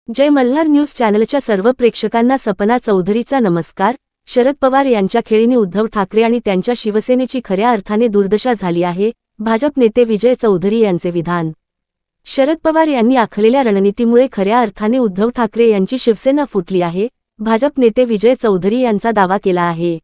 जय Malhar news चॅनलच्या सर्व प्रेक्षकांना सपना चौधरीचा नमस्कार। शरद पवार यांच्या खेळीने उद्धव ठाकरे आणि त्यांच्या शिवसेनेची खऱ्या अर्थाने दुर्दशा झाली आहे, भाजप नेते विजय चौधरी यांचे विधान। शरद पवार यांनी आखलेल्या रणनीतीमुळे खऱ्या अर्थाने उद्धव ठाकरे यांची शिवसेना फुटली आहे, भाजप नेते विजय चौधरी यांचा दावा केला आहे।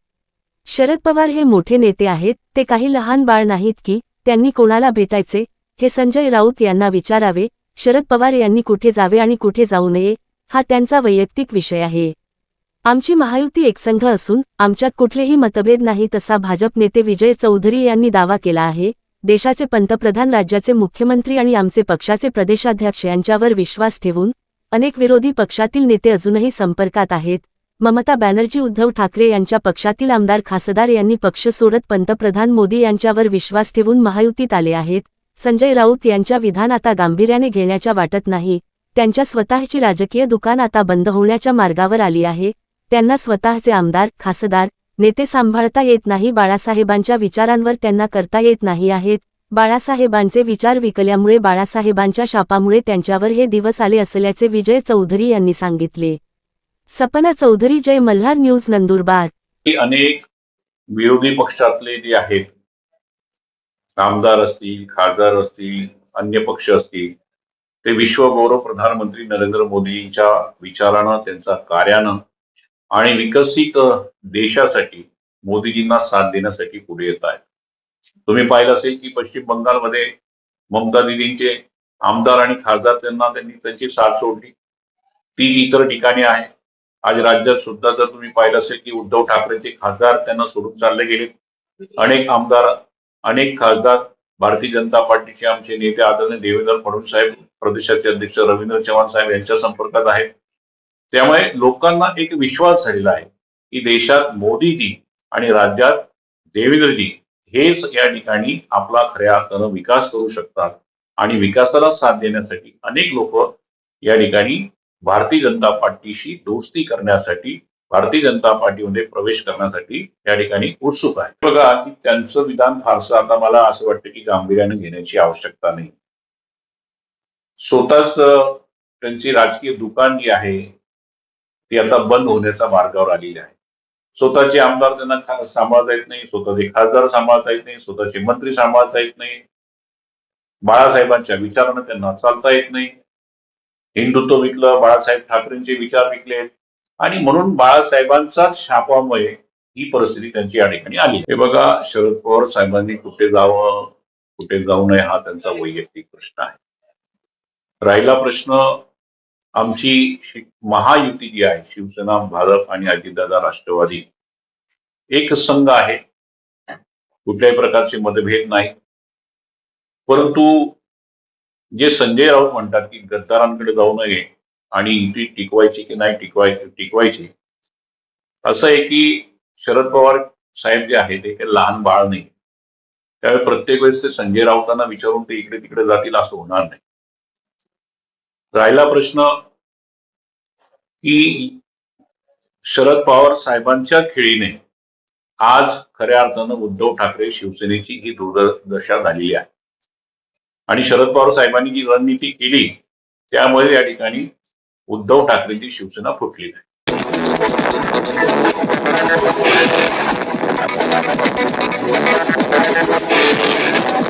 शरद पवार हे मोठे नेते आहेत, ते काही लहान बाळ नाहीत की त्यांनी कोणाला भेटायचे हे संजय राऊत यांना विचारावे। शरद पवार यांनी कुठे जावे आणि कुठे जाऊ नये हा त्यांचा वैयक्तिक विषय आहे। आमची महायुती एकसंघ असून आमच्यात कुठलेही मतभेद नाहीत असा भाजप नेते विजय चौधरी यांनी दावा केला आहे। देशाचे पंतप्रधान, राज्याचे मुख्यमंत्री आणि आमचे पक्षाचे प्रदेशाध्यक्ष यांच्यावर विश्वास ठेवून अनेक विरोधी पक्षातील नेते अजूनही संपर्कात आहेत। ममता बॅनर्जी, उद्धव ठाकरे यांच्या पक्षातील आमदार, खासदार यांनी पक्ष सोडत पंतप्रधान मोदी यांच्यावर विश्वास ठेवून महायुतीत आले आहेत। संजय राऊत यांच्या विधान आता गांभीर्याने घेण्याच्या वाटत नाही। त्यांच्या स्वतःची राजकीय दुकान आता बंद होण्याच्या मार्गावर आली आहे। त्यांना स्वतःचे आमदार, खासदार, नेते सांभाळता येत नाही। बाळासाहेबांच्या विचारांवर त्यांना करता येत नाही आहेत। बाळासाहेबांचे विचार विकल्यामुळे, बाळासाहेबांच्या शापामुळे त्यांच्यावर हे दिवस आले असल्याचे विजय चौधरी यांनी सांगितले। सपना चौधरी, जय मल्हार न्यूज, नंदुरबार। अनेक विरोधी पक्षातले जे आहेत, आमदार असतील, खासदार असतील, अन्य पक्ष असतील, ते विश्वगौरव प्रधानमंत्री नरेंद्र मोदींच्या विचारानं, त्यांच्या कार्यानं आणि विकसित देशासाठी मोदीजींना साथ देण्यासाठी पुढे येत आहेत। तुम्ही पाहिलं असेल की पश्चिम बंगालमध्ये ममता दीदींचे आमदार आणि खासदार त्यांनी त्यांची साथ सोडली, ती इतर ठिकाणी आहे। आज राज्यात सुद्धा जर तुम्ही पाहिलं असेल की उद्धव ठाकरेंचे खासदार त्यांना सोडून चालले गेले। अनेक आमदार, अनेक खासदार भारतीय जनता पार्टीचे आमचे नेते आदरणीय देवेंद्र फडणवीस साहेब, प्रदेशाचे अध्यक्ष रवींद्र चव्हाण साहेब यांच्या संपर्कात आहेत। त्यामुळे लोकांना एक विश्वास झालेला आहे की देशात मोदीजी आणि राज्यात देवेंद्रजी हेच या ठिकाणी आपला खऱ्या अर्थानं विकास करू शकतात आणि विकासाला साथ देण्यासाठी अनेक लोक या ठिकाणी भारतीय जनता पार्टीशी दोस्ती करण्यासाठी, भारतीय जनता पार्टीमध्ये प्रवेश करण्यासाठी या ठिकाणी उत्सुक आहे। बघा की त्यांचं विधान फारसं आता मला असं वाटतं की गांभीर्याने घेण्याची आवश्यकता नाही। स्वतःच त्यांची राजकीय दुकान जी आहे ती आता बंद होण्याच्या मार्गावर आलेली आहे। स्वतःचे आमदार त्यांना सांभाळता येत नाही, स्वतःचे खासदार सांभाळता येत नाही, स्वतःचे मंत्री सांभाळता येत नाही, बाळासाहेबांच्या विचारानं त्यांना चालता येत नाही। हिंदुत्व विकलं, बाळासाहेब ठाकरेंचे विचार विकले आणि म्हणून बाळासाहेबांच्या शापामुळे ही परिस्थिती त्यांची या ठिकाणी आली। हे बघा, शरद पवार साहेबांनी कुठे जावं, कुठे जाऊ नये हा त्यांचा वैयक्तिक प्रश्न आहे। राहिला प्रश्न आमची महायुती जी आहे, शिवसेना, भाजप आणि अजितदादा राष्ट्रवादी एक संघ आहे, कुठल्याही प्रकारचे मतभेद नाही। परंतु जे संजय राऊत म्हणतात की गद्दारांकडे जाऊ नये आणि युती टिकवायची की नाही टिकवायची, असं आहे की शरद पवार साहेब जे आहे ते लहान बाळ नाही। त्यावेळी प्रत्येक वेळेस ते संजय राऊतांना विचारून ते इकडे तिकडे जातील असं होणार नाही। राहिला प्रश्न की शरद पवार साहेबांच्या खेळीने आज खऱ्या अर्थानं उद्धव ठाकरे शिवसेनेची ही दुर्दशा झालेली आहे आणि शरद पवार साहेबांनी जी रणनीती केली त्यामुळे या ठिकाणी उद्धव ठाकरेंची शिवसेना फुटली आहे।